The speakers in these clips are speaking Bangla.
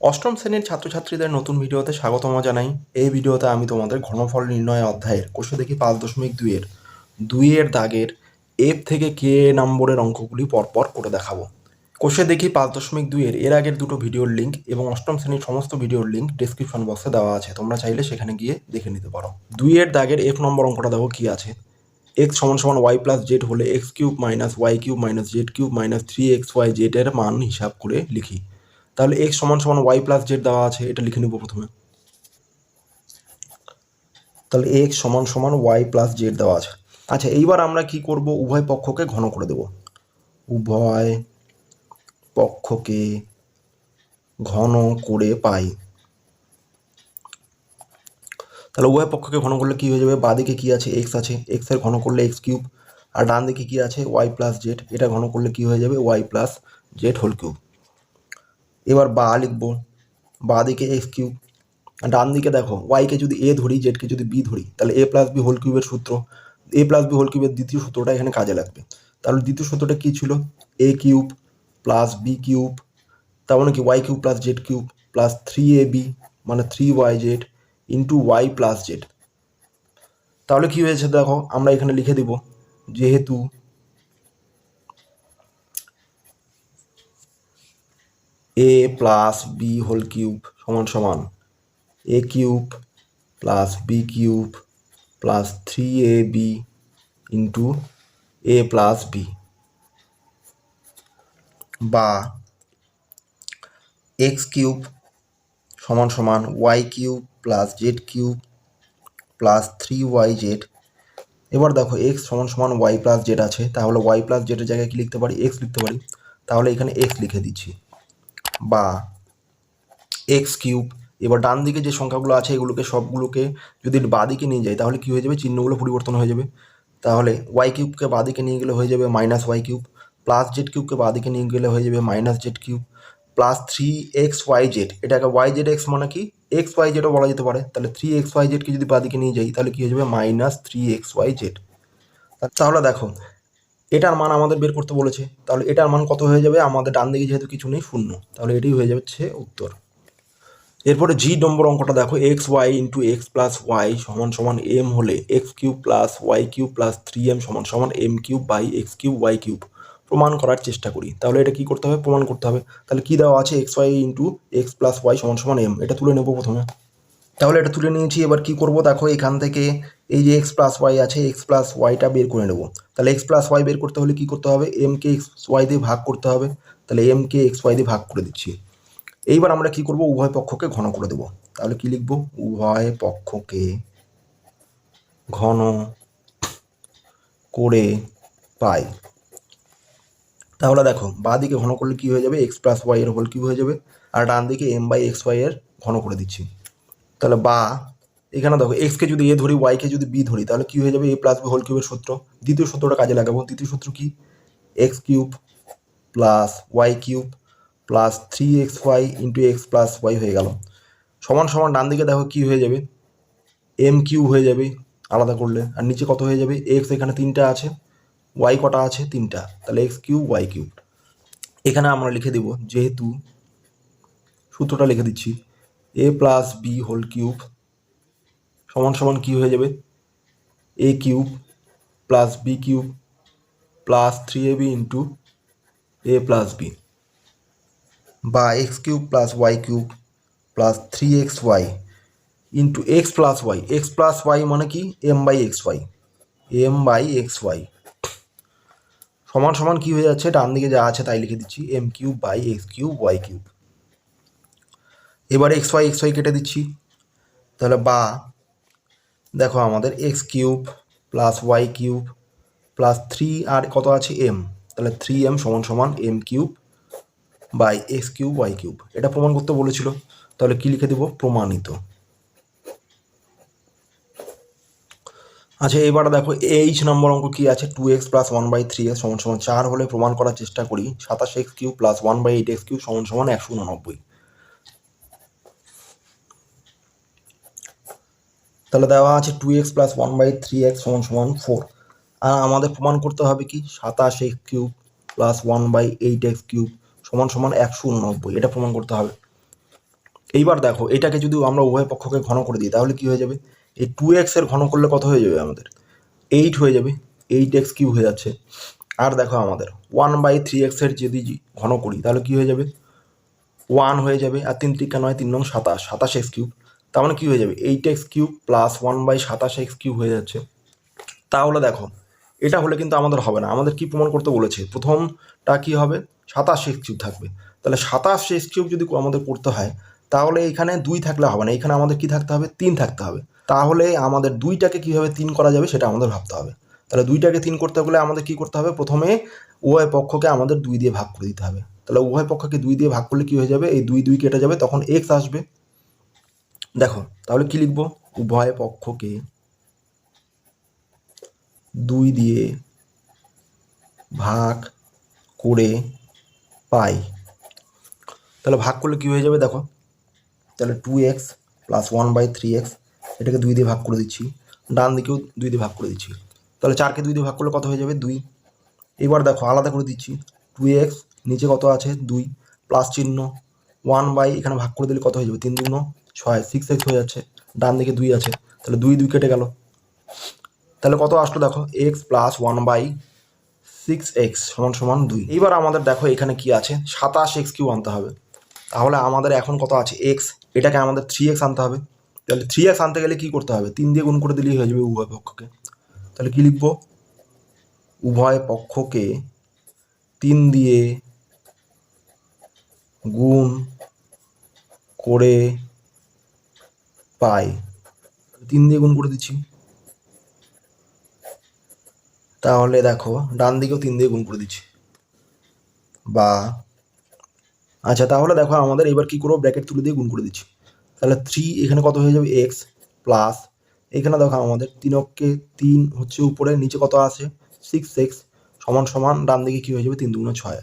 অষ্টম শ্রেণীর ছাত্রছাত্রীদের নতুন ভিডিওতে স্বাগতম জানাই। এই ভিডিওতে আমি তোমাদের ঘনফল নির্ণয় অধ্যায়ের কোষে দেখি 5.2-এর 2-এর দাগের এফ থেকে কে নম্বরের অঙ্কগুলি পরপর করে দেখাবো। কোষে দেখি 5.2-এর এর আগের দুটো ভিডিওর লিঙ্ক এবং অষ্টম শ্রেণীর সমস্ত ভিডিওর লিঙ্ক ডেসক্রিপশন বক্সে দেওয়া আছে, তোমরা চাইলে সেখানে গিয়ে দেখে নিতে পারো। 2-এর দাগের এফ নম্বর অঙ্কটা দেখো কি আছে। এক্স সমান সমান ওয়াই প্লাস জেড হলে x cube minus y cube minus z cube minus 3xy z এর মান হিসাব করে লিখি। তাহলে এক্স সমান সমান ওয়াই প্লাস জেড দেওয়া আছে, এটা লিখে নেব প্রথমে। তাহলে এক্স সমান সমান ওয়াই প্লাস জেড দেওয়া আছে। আচ্ছা, এইবার আমরা কি করব, উভয় পক্ষকে ঘন করে দেব। উভয় পক্ষকে ঘন করে পাই। তাহলে উভয় পক্ষকে ঘন করলে কি হয়ে যাবে, বাঁদিকে কি আছে, এক্স আছে, এক্স এর ঘন করলে এক্স কিউব, আর ডান দিকে কি আছে, ওয়াই প্লাস জেড, এটা ঘন করলে কি হয়ে যাবে, y plus z whole cube. এবার বা লিখবো, বাঁ দিকে এক্স কিউব, ডান দিকে দেখো ওয়াইকে যদি এ ধরি, জেডকে যদি বি ধরি, তাহলে এ প্লাস বি হোল কিউবের সূত্র, এ প্লাস বি হোল কিউবের দ্বিতীয় সূত্রটা এখানে কাজে লাগবে। তাহলে দ্বিতীয় সূত্রটা কী ছিল, a cube plus b cube, তার মানে কি y cube plus z cube plus 3ab মানে 3yz into Y plus Z. তাহলে কি হয়েছে দেখো, আমরা এখানে লিখে দিব, যেহেতু a plus b whole cube সমান সমান a cube plus b cube plus 3ab into a plus b, বা এক্স কিউব সমান সমান y cube plus z cube plus 3yz। এবার দেখো এক্স সমান সমান ওয়াই প্লাস জেড আছে, তাহলে ওয়াই প্লাস জেডের জায়গায় কি লিখতে পারি, এক্স লিখতে পারি। তাহলে এখানে এক্স লিখে দিচ্ছি, বা এক্স কিউব। এবার ডান দিকে যে সংখ্যাগুলো আছে এগুলোকে সবগুলোকে যদি বাঁ দিকে নিয়ে যাই, তাহলে কি হয়ে যাবে, চিহ্নগুলো পরিবর্তন হয়ে যাবে। তাহলে ওয়াই কিউবকে বাঁ দিকে নিয়ে গেলে হয়ে যাবে minus y cube, plus z কিউবকে বাঁ দিকে নিয়ে গেলে হয়ে যাবে minus z cube, plus 3xyz, এটাকে ওয়াই জেড এক্স মানে কি এক্স ওয়াই জেডও বলা যেতে পারে। তাহলে 3xyzকে যদি বাঁ দিকে নিয়ে যাই, তাহলে কি হয়ে যাবে মাইনাস 3xyz। তাহলে দেখো এটার মান আমাদের বের করতে বলেছে, তাহলে এটার মান কত হয়ে যাবে, আমাদের ডান দিকে যেহেতু কিছু নেই শূন্য, তাহলে এটাই হয়ে যাচ্ছে উত্তর। এরপরে জি নম্বর অঙ্কটা দেখো, x y into x plus y সমান সমান এম হলে x cube plus y cube plus 3m সমান সমান m cube by x cube y cube প্রমাণ করার চেষ্টা করি। তাহলে এটা কি করতে হবে, প্রমাণ করতে হবে। তাহলে কি দেওয়া আছে, x y into x plus y সমান সমান এম, এটা তুলে নেবো প্রথমে। তাহলে এটা তুলে নিয়েছি, এবার কি করব দেখো, এখান থেকে এই যে এক্স প্লাস ওয়াই আছে, এক্স প্লাস ওয়াইটা বের করে নেবো। তাহলে এক্স প্লাস ওয়াই বের করতে হলে কি করতে হবে, এম কে এক্স ওয়াই দিয়ে ভাগ করতে হবে। তাহলে এম কে এক্স ওয়াই দিয়ে ভাগ করে দিচ্ছি। এইবার আমরা কি করব, উভয় পক্ষকে ঘন করে দেব। তাহলে কি লিখব, উভয় পক্ষকে ঘন করে পাই। তাহলে দেখো বাঁ দিকে ঘন করলে কি হয়ে যাবে, এক্স প্লাস ওয়াই এর হোল কিউব হয়ে যাবে, আর ডান দিকে এম বাই এক্স ওয়াই এর ঘন করে দিচ্ছি। তাহলে বা এখানে দেখো এক্সকে যদি এ ধরি, ওয়াইকে যদি বি ধরি, তাহলে কি হয়ে যাবে, এ প্লাস বি হোল কিউবের সূত্র। দ্বিতীয় সূত্রটা কাজে লাগাবো। দ্বিতীয় সূত্র কি, x cube plus y cube plus 3xy into x plus y হয়ে গেল, সমান সমান ডান দিকে দেখো কি হয়ে যাবে, এম কিউ হয়ে যাবে আলাদা করলে, আর নিচে কত হয়ে যাবে, এক্স এখানে 3টা আছে, ওয়াই কটা আছে 3টা, তাহলে এক্স কিউব ওয়াই কিউব। এখানে আমরা লিখে দেব, যেহেতু সূত্রটা লিখে দিচ্ছি, a plus b whole cube সমান সমান কি হয়ে যাবে, a cube plus b cube plus 3ab into a plus b, বা x cube plus y cube plus 3xy into x plus y মানে কি, এম বাই এক্স ওয়াই সমান সমান কি হয়ে যাচ্ছে, ডান দিকে যা আছে তাই লিখে দিচ্ছি, m cube by x cube y cube. এবারে এক্স ওয়াই কেটে দিচ্ছি। তাহলে বা দেখো আমাদের x cube plus y cube plus 3 আর কত আছে এম, তাহলে 3m সমান সমান m cube by x cube y cube, এটা প্রমাণ করতে বলেছিল। তাহলে কি লিখে দিব, প্রমাণিত। আচ্ছা, এবার দেখো এইচ নম্বর অঙ্ক কি আছে, 2x প্লাস 1/3x সমান সমান 4 হলে প্রমাণ করার চেষ্টা করি 27x cube plus 1/8x cube সমান সমান 189। তাহলে দেওয়া আছে 2x প্লাস 1/3x সমান সমান 4, আর আমাদের প্রমাণ করতে হবে কি, 27x cube plus 1/8x cube সমান সমান 189, এটা প্রমাণ করতে হবে। এইবার দেখো এটাকে যদি আমরা উভয় পক্ষকে ঘন করে দিই তাহলে কি হয়ে যাবে, এই 2x এর ঘন করলে কত হয়ে যাবে আমাদের 8 হয়ে যাবে, 8x কিউব হয়ে যাচ্ছে। আর দেখো আমাদের 1/3x এর যদি ঘন করি তাহলে কি হয়ে যাবে 1 হয়ে যাবে, আর 3 3 9 3 9 27, 27x কিউব, তার মানে কি হয়ে যাবে 8x cube plus 1/27x cube হয়ে যাচ্ছে। তাহলে দেখো এটা হলে কিন্তু আমাদের হবে না, আমাদের কি প্রমাণ করতে বলেছে, প্রথমটা কি হবে 27x কিউব থাকবে, তাহলে 27x কিউব যদি আমাদের করতে হয় তাহলে এখানে 2 থাকলে হবে না, এখানে আমাদের কি থাকতে হবে 3 থাকতে হবে। তাহলে আমাদের 2টাকে কীভাবে 3 করা যাবে সেটা আমাদের ভাবতে হবে। তাহলে 2টাকে 3 করতে গেলে আমাদের কি করতে হবে, প্রথমে উভয় পক্ষকে আমাদের 2 দিয়ে ভাগ করে দিতে হবে। তাহলে উভয় পক্ষকে 2 দিয়ে ভাগ করলে কি হয়ে যাবে, এই 2 2 কেটে যাবে, তখন x আসবে। দেখো তাহলে কি লিখবো, উভয় পক্ষকে 2 দিয়ে ভাগ করে পাই। তাহলে ভাগ করলে কি হয়ে যাবে দেখো, তাহলে 2x প্লাস 1/3x, এটাকে 2 দিয়ে ভাগ করে দিচ্ছি, ডান দিকেও 2 দিয়ে ভাগ করে দিচ্ছি, তাহলে 4কে 2 দিয়ে ভাগ করলে কত হয়ে যাবে 2। এবার দেখো আলাদা করে দিচ্ছি, 2x নিচে কত আছে 2 প্লাস চিহ্ন 1 এখানে ভাগ করে দিলে কত হয়ে যাবে 3 2 6, 6x হয়ে যাচ্ছে, ডান দিকে 2 আছে, তাহলে 2 2 কেটে গেল, তাহলে কত আসলো দেখো x প্লাস 1/6x সমান সমান 2। এইবার আমাদের দেখো এখানে কি আছে 27x কিউব আনতে হবে, তাহলে আমাদের এখন কত আছে x, এটাকে আমাদের 3x আনতে হবে, তাহলে 3x আনতে গেলে কি করতে হবে 3 দিয়ে গুণ করে দিলেই হয়ে যাবে উভয় পক্ষকে। তাহলে কি লিখবো, উভয় পক্ষকে 3 দিয়ে গুণ করে পাই, 3 দিয়ে গুণ করে দিচ্ছি, তাহলে দেখো ডান দিকেও 3 দিয়ে গুণ করে দিচ্ছি, বা আচ্ছা তাহলে দেখো আমাদের এবার কি করবো, ব্র্যাকেট তুলে দিয়ে গুণ করে দিচ্ছি, তাহলে 3 এখানে কত হয়ে যাবে x প্লাস, এখানে দেখো আমাদের 3কে 3 হচ্ছে উপরে, নিচে কত আছে 6x সমান সমান ডান দিকে কি হয়ে যাবে 3 2 6,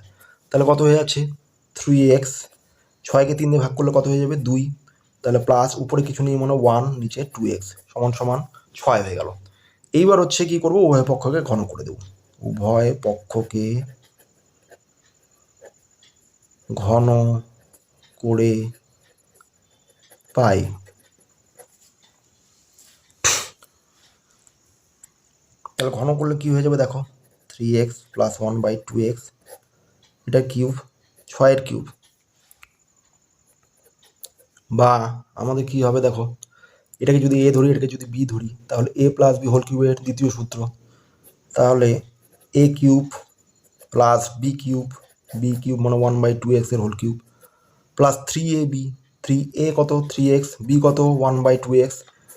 তাহলে কত হয়ে যাচ্ছে 3x, 6কে 3 দিয়ে ভাগ করলে কত হয়ে যাবে 2, তাহলে প্লাস উপরে কিছু নেই মানে 1, নিচে 2x সমান সমান 6 হয়ে গেল। এইবার হচ্ছে কি করব, উভয় পক্ষকে ঘন করে দেব, উভয় পক্ষকে ঘন করে পাই। তাহলে ঘন করলে কি হয়ে যাবে দেখো 3x প্লাস 1/2x, এটা কিউব 6 কিউব, বা আমাদের কি হবে দেখো এটাকে যদি a ধরি এটাকে যদি b ধরি তাহলে a প্লাস বি হোল কিউবের দ্বিতীয় সূত্র, তাহলে a cube plus b cube, b cube মানে 1/2x এর whole cube, plus 3ab, 3a কত 3x, b কত 1/2x,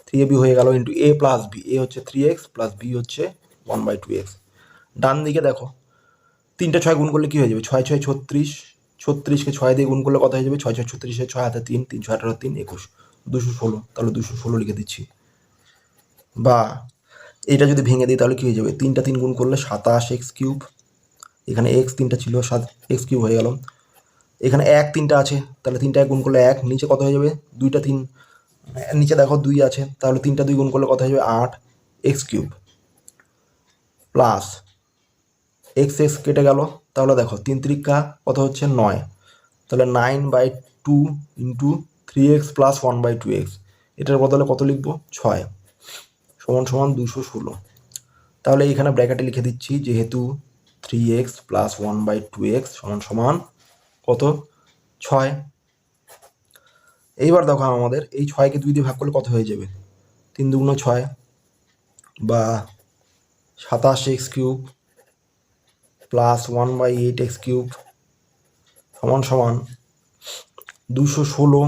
3ab হয়ে গেল into a plus b, a হচ্ছে 3x প্লাস b হচ্ছে 1/2x। ডান দিকে দেখো 3টা 6 গুণ করলে কি হয়ে যাবে 6 6 36, 36কে 6 দিয়ে গুণ করলে কত হয়ে যাবে 6 6 36, 6 হাতে 3, 3 6 18 3 21, 216, তাহলে 216 লিখে দিচ্ছি। বা এটা যদি ভেঙে দিই তাহলে কি হয়ে যাবে 3টা 3 গুণ করলে 27x কিউব, এখানে x 3টা ছিল 7x কিউব হয়ে গেল, এখানে 1 3টা আছে তাহলে 3টা গুণ করলে 1, নিচে কত হয়ে যাবে 2টা 3, নিচে দেখো 2 আছে তাহলে 3টা 2 গুণ করলে কত হয়ে যাবে 8x cube, plus x x কেটে গেল, তাহলে দেখো 3 3 কত হচ্ছে 9, তাহলে 9/2 ইন্টু 3x প্লাস 1/2x, এটার বদলে কত লিখবো 6 সমান সমান 216। তাহলে এখানে ব্র্যাকেটে লিখে দিচ্ছি যেহেতু 3x প্লাস 1/2x সমান সমান কত 6। এইবার দেখো আমাদের এই 6কে 2 দিয়ে ভাগ করলে কত হয়ে যাবে 3 2 6, বা 27x cube plus 1/8x cube সমান সমান 216,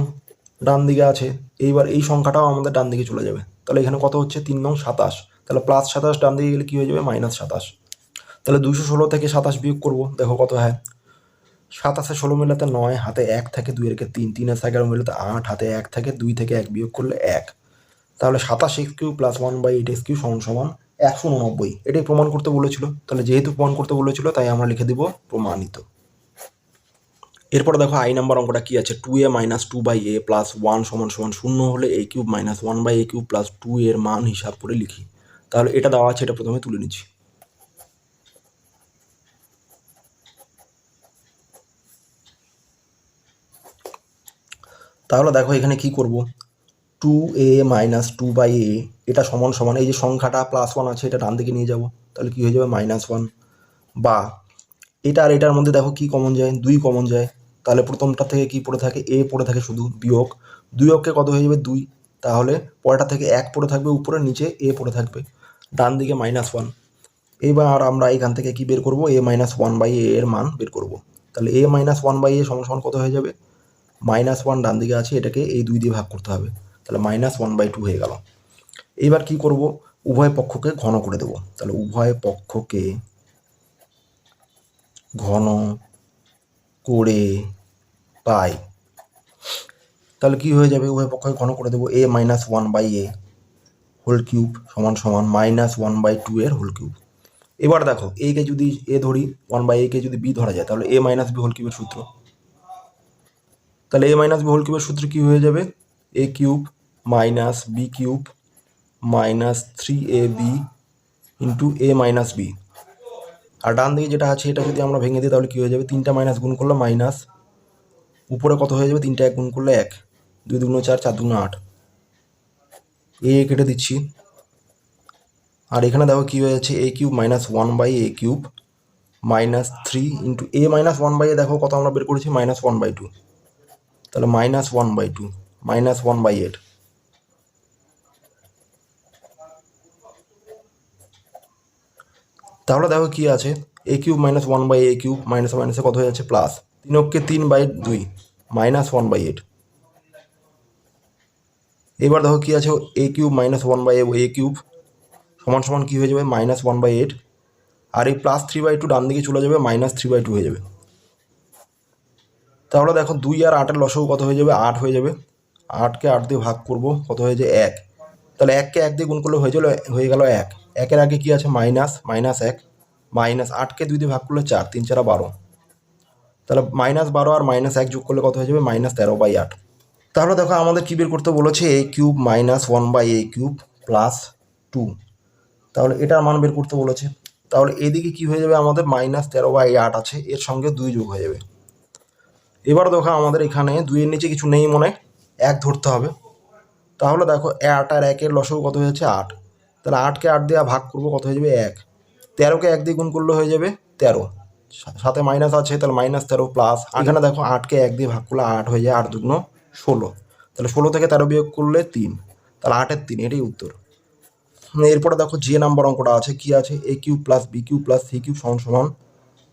ডান দিকে আছে, এইবার এই সংখ্যাটাও আমাদের ডান দিকে চলে যাবে, তাহলে এখানে কত হচ্ছে 3 9 27, তাহলে প্লাস 27 ডান দিকে গেলে কী হয়ে যাবে -27, তাহলে 216 থেকে 27 বিয়োগ করবো, দেখো কত হয় 27 16 মিলাতে 9, হাতে 1 থাকে 2 এর 3, 3 11 মিলাতে 8, হাতে 1 থাকে 2 থেকে 1 বিয়োগ করলে 1, তাহলে 27x cube plus 1/8x cube সমান সমান 189, এটাই প্রমাণ করতে বলেছিল, তাহলে যেহেতু প্রমাণ করতে বলেছিল তাই আমরা লিখে দিব প্রমাণিত। এরপরে দেখো আই নাম্বার অঙ্কটা কি আছে, 2a মাইনাস 2/a প্লাস 1 সমান সমান 0 হলে a cube minus 1/a cube plus 2 এর মান হিসাব করে লিখি। তাহলে এটা দেওয়া আছে, এটা প্রথমে তুলে নিচ্ছি। তাহলে দেখো এখানে কি করব, 2a মাইনাস 2/a এটা সমান সমান এই যে সংখ্যাটা +1 আছে এটা ডান দিকে নিয়ে যাব, তাহলে কি হয়ে যাবে -1, বা এটা আর এটার মধ্যে দেখো কি কমন যায়, 2 কমন যায়, তাহলে প্রথমটা থেকে কি পড়ে থাকে, a পড়ে থাকে শুধু, বিয়োগ 2 অক্ষে কত হয়ে যাবে 2, তাহলে পরেরটা থেকে 1 পড়ে থাকবে উপরে, নিচে a পড়ে থাকবে, ডান দিকে -1। এবার আমরা এখান থেকে কি বের করব, a-1/a এর মান বের করব, তাহলে a-1/a সমান সমান কত হয়ে যাবে, -1 ডান দিকে আছে, এটাকে এই 2 দিয়ে ভাগ করতে হবে, তাহলে -1/2 হয়ে গেল। এইবার কি করব, উভয় পক্ষকে ঘন করে দেব, তাহলে উভয় পক্ষকে ঘন করে পাই, তাহলে কি হয়ে যাবে, উভয় পক্ষকে ঘন করে দেবো, a-1/a হোল কিউব সমান সমান -1/2 এর হোল কিউব। এবার দেখো a কে যদি a ধরি, 1/a কে যদি b ধরা যায়, তাহলে a-b হোল কিউবের সূত্র, তাহলে a-b হোল কিউবের সূত্র কি হয়ে যাবে, a cube minus b cube minus 3ab into a-b, আর ডান দিকে যেটা আছে এটা যদি আমরা ভেঙে দিই তাহলে কি হয়ে যাবে, 3টা মাইনাস গুণ করলে মাইনাস, উপরে কত হয়ে যাবে, 3টা 1 গুণ করলে 1, 2 দুগুণ 4, 4 দুগুণ 8, এ কেটে দিচ্ছি, আর এখানে দেখো কি হয়ে যাচ্ছে, a cube -1/a cube -3 into a-1/a দেখো কত আমরা বের করেছি, -1/2, তাহলে -1/2 -1/8, তাহলে দেখো কি আছে, a কিউব -1/a কিউব মাইনাসে মাইনাসে কত হয়ে যাচ্ছে প্লাস, 3 অক্ষে 3/2 -1/8। এবার দেখো কি আছে, a কিউব -1/a কিউব সমান সমান কি হয়ে যাবে, -1/8, আর এই +3/2 ডান দিকে চলে যাবে, -3/2 হয়ে যাবে। তাহলে দেখো 2 আর 8-এর লসাগু কত হয়ে যাবে, 8 হয়ে যাবে, 8কে 8 দিয়ে ভাগ করব, কত হয়ে যায় 1, তাহলে 1কে 1 দিয়ে গুণ করলে হয়ে গেল 1, 1-এর আগে কি আছে মাইনাস, -1 মাইনাস 8কে 2 দিয়ে ভাগ করলে 4, 3 4 12, তাহলে -12 আর -1 যোগ করলে কত হয়ে যাবে, -13/8। তাহলে দেখো আমাদের কি বের করতে বলেছে, a কিউব -1/a কিউব +2, তাহলে এটার মান বের করতে বলেছে, তাহলে এদিকে কি হয়ে যাবে, আমাদের -13/8 আছে, এর সঙ্গে 2 যোগ হয়ে যাবে। এবার দেখো আমাদের এখানে 2-এর নিচে কিছু নেই মনে, 1 ধরতে হবে, তাহলে দেখো 8 আর 1-এর লসাগু কত হয়ে যাচ্ছে 8, তাহলে 8কে 8 দিয়ে ভাগ করবো, কত হয়ে যাবে 1, 13কে 1 দিয়ে গুণ করলে হয়ে যাবে 13, সাথে মাইনাস আছে, তাহলে -13 প্লাস, এখানে দেখো 8কে 1 দিয়ে ভাগ করলে 8 হয়ে যায়, 8 দুগুণ 16, তাহলে 16 থেকে 13 বিয়োগ করলে 3, তাহলে 8-এর 3, এটাই উত্তর। এরপরে দেখো যে নাম্বার অঙ্কটা আছে, কি আছে, a cube plus b cube plus c cube সমান সমান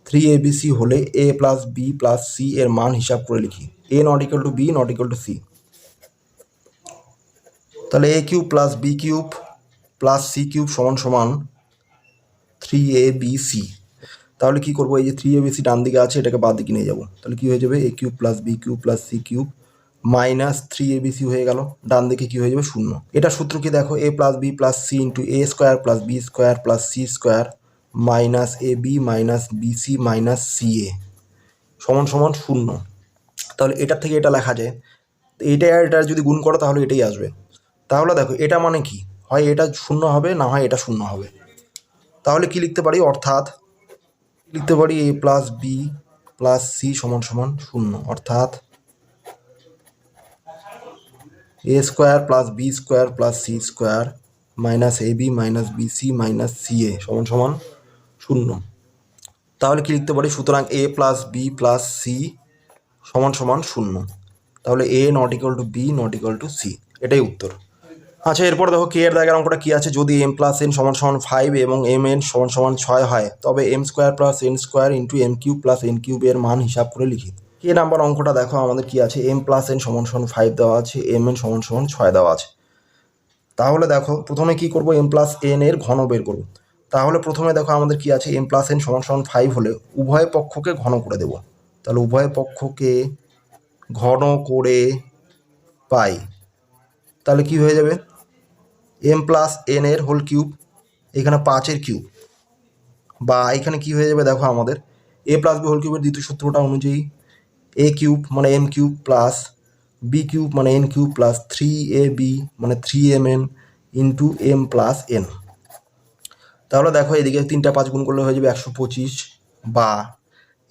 3abc হলে a plus b plus c এর মান হিসাব করে লিখি, a not equal to b not equal to c, তাহলে a cube plus b cube plus c cube সমান সমান 3abc, তাহলে কি করবো, এই যে 3abc ডান দিকে আছে এটাকে বাদ দিকে নিয়ে যাবো, তাহলে কি হয়ে যাবে, a cube plus b cube plus c cube minus 3abc হয়ে গেল, ডান দিকে কি হয়ে যাবে 0, এটা সূত্র কি দেখো, a plus b plus c into a square plus b square plus c square minus a b minus bc minus c a সমান সমান 0, তাহলে এটার থেকে এটা লেখা যায়, এটা আর এটা যদি গুণ করো তাহলে এটাই আসবে, তাহলে দেখো এটা মানে কি, হয় এটা 0 হবে, না হয় এটা 0 হবে, তাহলে কি লিখতে পারি, অর্থাৎ লিখতে পারি a plus b plus c সমান সমান 0, অর্থাৎ a square plus b square plus c square minus a b minus bc minus c a সমান সমান 0, তাহলে কি লিখতে পারি, সুতরাং a plus b plus c সমান সমান 0, তাহলে a not equal to b not equal to c, এটাই উত্তর। আচ্ছা এরপর দেখো কে এর দাগের অঙ্কটা কি আছে, যদি m প্লাস n সমান সমান 5 এবং m n সমান সমান 6 হয়, তবে m square plus n square into m cube plus n cube এর মান হিসাব করে লিখি। কে নাম্বার অঙ্কটা দেখো আমাদের কি আছে, m প্লাস n সমান সমান 5 দেওয়া আছে, m n সমান সমান 6 দেওয়া আছে, তাহলে দেখো প্রথমে কি করব, m প্লাস n এর ঘন বের করব, তাহলে প্রথমে দেখো আমাদের কি আছে, m প্লাস n সমান সমান 5 হলে উভয় পক্ষকে ঘন করে দেব, তাহলে উভয় পক্ষকে ঘন করে পাই, তাহলে কি হয়ে যাবে, m প্লাস n এর হোল কিউব, এখানে 5-এর কিউব, বা এখানে কি হয়ে যাবে দেখো আমাদের a প্লাস বি হোল কিউবের দ্বিতীয় সূত্রটা অনুযায়ী a কিউব মানে m cube plus b cube মানে n কিউব প্লাস 3ab মানে 3mn into m plus n, তাহলে দেখো এদিকে 3টা 5 গুণ করলে হয়ে যাবে 125, বা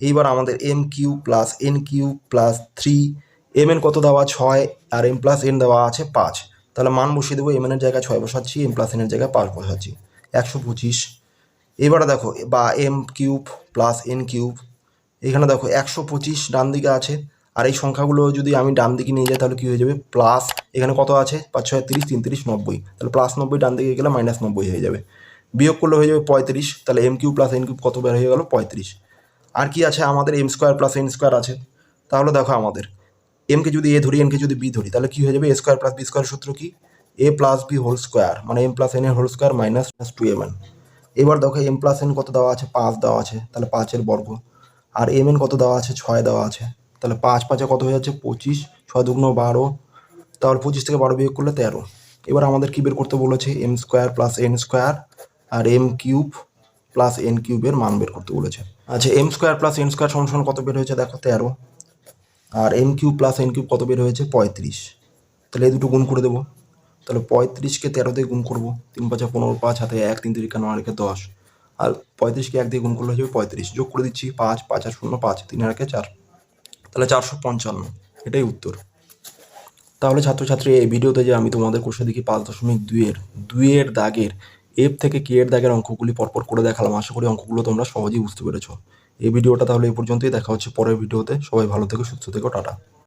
এইবার আমাদের m cube plus n cube plus 3 m n কত দেওয়া 6 আর এম প্লাস এন দেওয়া আছে 5, তাহলে মান বসিয়ে দেবো, এম এনের জায়গায় 6 বসাচ্ছি, এম প্লাস এনের জায়গায় 5 বসাচ্ছি, 125। এবারে দেখো বা m cube plus n cube, এখানে দেখো 125 ডান দিকে আছে, আর এই সংখ্যাগুলো যদি আমি ডান দিকে নিয়ে যাই তাহলে কী হয়ে যাবে, প্লাস এখানে কত আছে 5 6 30 3 30 90, তাহলে প্লাস 90 ডান দিকে গেলে মাইনাস 90 হয়ে যাবে, বিয়োগ করলে হয়ে যাবে 35, তাহলে m cube plus n cube কত বের হয়ে গেল 35। আর কি আছে আমাদের, m square plus n square আছে, তাহলে দেখো আমাদের এমকে যদি এ ধরি এনকে যদি বি ধরি তাহলে কী হয়ে যাবে, এ স্কোয়ার প্লাস বি স্কোয়ার সূত্র কি, এ প্লাস বি হোল স্কোয়ার মানে এম প্লাস এন এর হোল স্কোয়ার মাইনাস 2mn। এবার দেখো এম প্লাস এন কত দেওয়া আছে 5 দেওয়া আছে, তাহলে 5-এর বর্গ, আর এম এন কত দেওয়া আছে 6 দেওয়া আছে, তাহলে 5 5 কত হয়ে যাচ্ছে 25, 6 দুগুণ 12, তাহলে 25 থেকে 12 বিয়োগ করলে 13। এবার আমাদের কি বের করতে বলেছে, m square plus n square আর এম কিউব প্লাস এন কিউবের মান বের করতে বলেছে। আচ্ছা m square plus n square সমান সমান কত বের হয়েছে দেখো 13, আর m cube plus n cube কত বের হয়েছে 35, তাহলে এই দুটো গুণ করে দেবো, তাহলে 35কে 13 দিয়ে গুণ করবো, 3 5 15, 5 হাতে 1 3 3 9 রেখে 10, আর 35কে 1 দিয়ে গুণ করলে হয়ে যাবে 35, যোগ করে দিচ্ছি 5 5 আর 0 5, 3 আর 4, তাহলে 455, এটাই উত্তর। তাহলে ছাত্রছাত্রী এই ভিডিওতে যে আমি তোমাদের কোষে দেখি 5.2-এর দাগের এফ থেকে কে এর দাগের অঙ্কগুলি পরপর করে দেখালাম, আশা করি অঙ্কগুলো তোমরা সহজেই বুঝতে পেরেছো। এই ভিডিওটা তাহলে এই পর্যন্তই, দেখা হচ্ছে পরের ভিডিওতে, সবাই ভালো থেকো সুস্থ থেকো, টাটা।